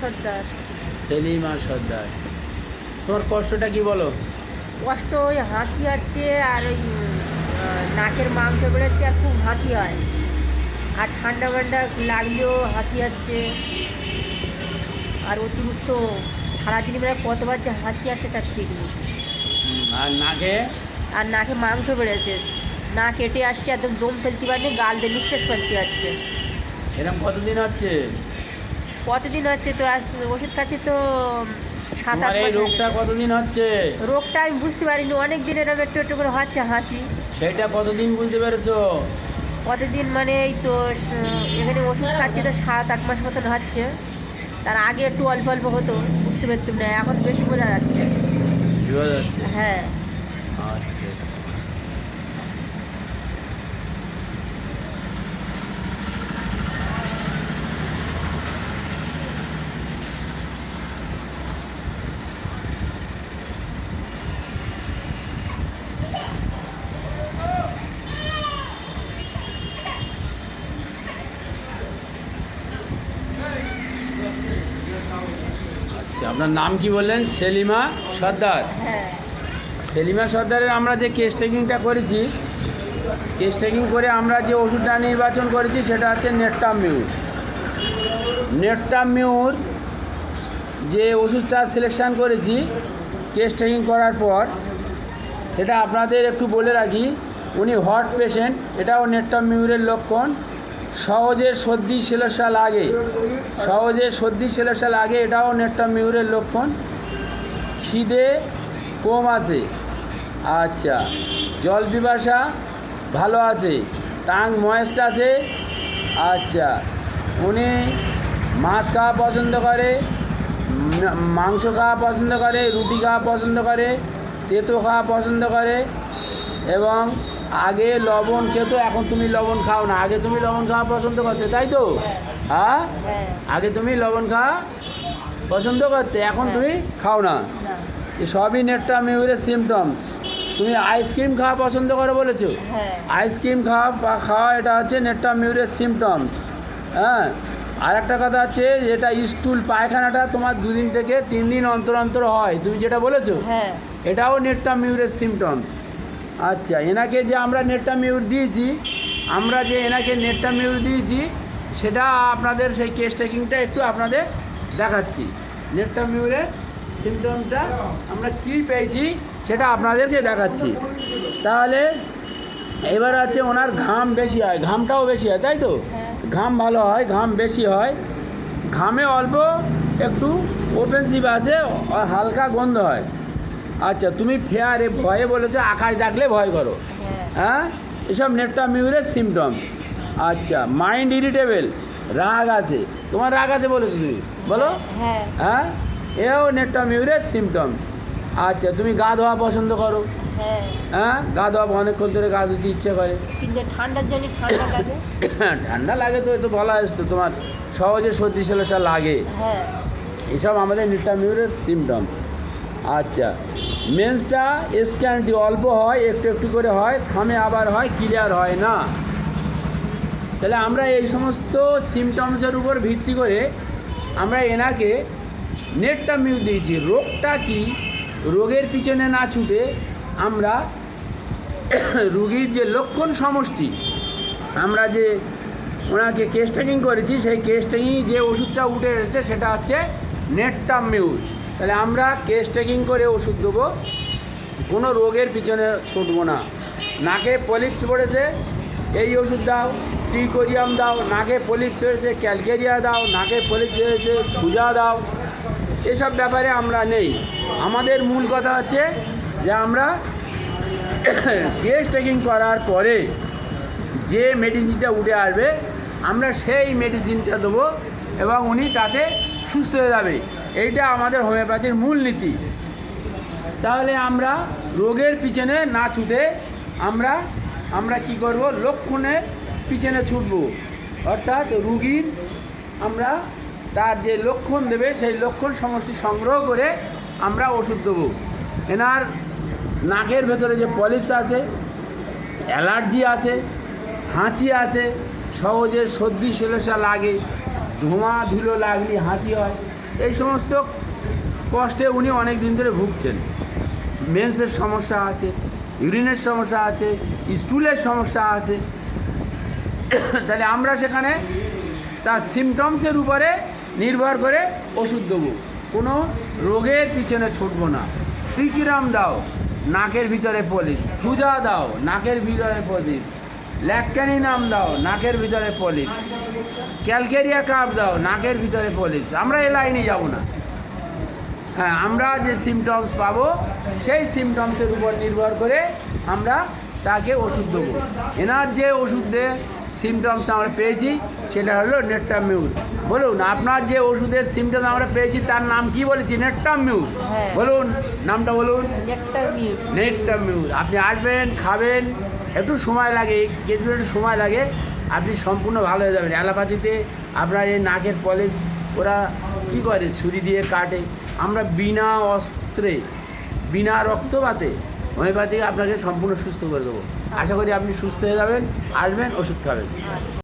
সর্দার। সেলিমা সর্দার, তোমার কষ্টটা কি বলো? কষ্ট ওই হাসি আসছে আর ওই নাকের মাংস বেরোচ্ছে আর খুব হাসি হয়, আর ঠান্ডা ঠান্ডা লাগলেও হাসি হচ্ছে, আর অতিরিক্ত সারাদিন বেলা কতবার যে হাসি আসছে তার ঠিক নেই। আর নাকে? আর নাকে মাংস বেড়েছে, না কেটে আসছে, একদম দম ফেলতে পারিনি, গাল দিয়ে নিঃশ্বাস ফেলতে হচ্ছে। এরকম কতদিন হচ্ছে? কতদিন হচ্ছে তো আজ ওষুধ খাচ্ছি তো 7-8 তোমার এই মাস। রোগটা কতদিন হচ্ছে? রোগটা আমি বুঝতে পারিনি, অনেক দিন এরকম একটু একটু করে হচ্ছে হাসি। সেটা কতদিন বুঝতে পেরেছো? কতদিন মানে এই তো এখানে ওষুধ খাচ্ছি তো 7-8 মাস মতন হচ্ছে। তার আগে একটু অল্প অল্প হতো, বুঝতে পারতাম না, এখন বেশি বোঝা যাচ্ছে। বোঝা যাচ্ছে? হ্যাঁ। আচ্ছা, আচ্ছা, আপনার নাম কি বললেন? সেলিমা সর্দার। হ্যাঁ। সেলিমা সর্দারের আমরা যে কেস টেকিংটা করেছি, কেস টেকিং করে আমরা যে ওষুধটা নির্বাচন করেছি সেটা হচ্ছে নেটটামিউর। নেটটামিউর যে ওষুধটা সিলেকশান করেছি কেস টেকিং করার পর, এটা আপনাদের একটু বলে রাখি, উনি হট পেশেন্ট, এটাও নেটটামিউরের লক্ষণ। সহজে সর্দি শিলসা লাগে, সহজে সর্দি শিলসা লাগে, এটাও নেটটামিউরের লক্ষণ। খিদে কম আছে, আচ্ছা, জল পিপাসা ভালো আছে, টাং ময়েস্ট আছে, আচ্ছা, উনি মাছ খাওয়া পছন্দ করে, মাংস খাওয়া পছন্দ করে, রুটি খাওয়া পছন্দ করে, তেতো খাওয়া পছন্দ করে, এবং আগে লবণ খেত, এখন তুমি লবণ খাও না, আগে তুমি লবণ খাওয়া পছন্দ করতে, তাই তো? হ্যাঁ, আগে তুমি লবণ খাওয়া পছন্দ করতে, এখন তুমি খাও না। সবই নেটটামিউরের সিমটম। তুমি আইসক্রিম খাওয়া পছন্দ করো বলেছো, আইসক্রিম খাওয়া এটা হচ্ছে নেটটামিউরের সিমটমস। হ্যাঁ, আর একটা কথা হচ্ছে, যেটা স্টুল পায়খানাটা তোমার 2 দিন থেকে 3 দিন অন্তর অন্তর হয়, তুমি যেটা বলেছো, এটাও নেটটামিউরের সিমটমস। আচ্ছা, এনাকে যে আমরা নেটটামিউর দিয়েছি, আমরা যে এনাকে নেটটামিউর দিয়েছি সেটা আপনাদের সেই কেস টেকিংটা একটু আপনাদের দেখাচ্ছি। নেটটামিউরের সিমটমটা আমরা কী পেয়েছি সেটা আপনাদেরকে দেখাচ্ছি। তাহলে এবার আছে, ওনার ঘাম বেশি হয়, ঘামটাও বেশি হয়, তাই তো? ঘাম ভালো হয়, ঘাম বেশি হয়, ঘামে অল্প একটু ওফেন্সিভ আছে, হালকা গন্ধ হয়। আচ্ছা, তুমি ফেয়ারে ভয়ে বলেছো, আকাশ ডাকলে ভয় করো, হ্যাঁ, এসব নেটটামিউরের সিমটমস। আচ্ছা, মাইন্ড ইরিটেবল, রাগ আছে, তোমার রাগ আছে বলেছো তুমি, বলো? হ্যাঁ, এও নেটটামিউরের সিমটমস। আচ্ছা, তুমি গা ধোয়া পছন্দ করো, হ্যাঁ, গা ধোয়া অনেকক্ষণ ধরে গা ধুতে ইচ্ছে করে, কিন্তু ঠান্ডার জন্য ঠান্ডা লাগে। ঠান্ডা লাগে তো, তো বলা হয়েছে তো, তোমার সহজে সর্দি শিলসা লাগে, এসব আমাদের নেটটামিউরের সিমটম। আচ্ছা, মেন্সটা স্ক্যানটি অল্প হয়, একটু একটু করে হয়, থামে আবার হয়, ক্লিয়ার হয় না। তাহলে আমরা এই সমস্ত সিমটমসের উপর ভিত্তি করে আমরা এনাকে নেটটামিউ দিয়েছি। রোগটা কি, রোগের পিছনে না ছুটে আমরা রুগীর যে লক্ষণ সমষ্টি, আমরা যে ওনাকে কেস টেকিং করেছি, সেই কেস টেকিং যে ওষুধটা উঠে এসেছে সেটা হচ্ছে নেটটামিউর। তাহলে আমরা কেস টেকিং করে ওষুধ দেবো, কোনো রোগের পিছনে ছুটবো না। নাকে পলিপস পড়েছে, এই ওষুধ দাও, টিকোরিয়াম দাও, নাকে পলিপস হয়েছে, ক্যালকেরিয়া দাও, নাকে পলিপস হয়েছে, খুজা দাও, এসব ব্যাপারে আমরা নেই। আমাদের মূল কথা হচ্ছে যে আমরা কেস টেকিং করার পরে যে মেডিসিনটা উঠে আসবে আমরা সেই মেডিসিনটা দেবো এবং উনি তাতে সুস্থ হয়ে যাবে। এইটা আমাদের হোমিওপ্যাথির মূল নীতি। তাহলে আমরা রোগের পিছনে না ছুটে আমরা কি করব, লক্ষণের পিছনে ছুটব। অর্থাৎ রুগীর আমরা তার যে লক্ষণ দেবে সেই লক্ষণ সমষ্টি সংগ্রহ করে আমরা ওষুধ দেবো। এনার নাকের ভেতরে যে পলিপস আছে, অ্যালার্জি আছে, হাঁচি আছে, সহজে সর্দি শিলসা লাগে, ধোঁয়া ধুলো লাগলে হাঁচি হয়, এই সমস্ত কষ্টে উনি অনেক দিন ধরে ভুগছেন। মেন্সের সমস্যা আছে, ইউরিনের সমস্যা আছে, স্টুলের সমস্যা আছে। তাহলে আমরা সেখানে তার সিমটমসের উপরে নির্ভর করে ওষুধ দেবো, কোনো রোগের পিছনে ছুটবো না। পিকিরাম দাও, নাকের ভিতরে পলিস, সুজা দাও, নাকের ভিতরে পলিস, ল্যাকক্যানিনাম দাও, নাকের ভিতরে পলিস, ক্যালকেরিয়া কাপ দাও, নাকের ভিতরে পলিস। আমরা এ লাইনে যাব না। হ্যাঁ, আমরা যে সিমটমস পাবো সেই সিমটমসের উপর নির্ভর করে আমরা তাকে ওষুধ দেবো। এনার যে ওষুধে সিমটমস আমরা পেয়েছি সেটা হলো নেট্টামিউর। বলুন, আপনার যে ওষুধের সিমটমস আমরা পেয়েছি তার নাম কি বলেছি? নেট্টামিউর। হ্যাঁ। বলুন, নামটা বলুন। নেট্টামিউর। নেট্টামিউর। আপনি আসবেন, খাবেন, একটু সময় লাগে, কিছু একটু সময় লাগে, আপনি সম্পূর্ণ ভালো হয়ে যাবেন। অ্যালোপ্যাথিতে আপনার এই নাকের পলিশ ওরা কী করে? ছুরি দিয়ে কাটে। আমরা বিনা অস্ত্রে, বিনা রক্তপাতে হোমিওপ্যাথি আপনাকে সম্পূর্ণ সুস্থ করে দেবো। আশা করি আপনি সুস্থ হয়ে যাবেন, আসবেন, ওষুধ খাবেন।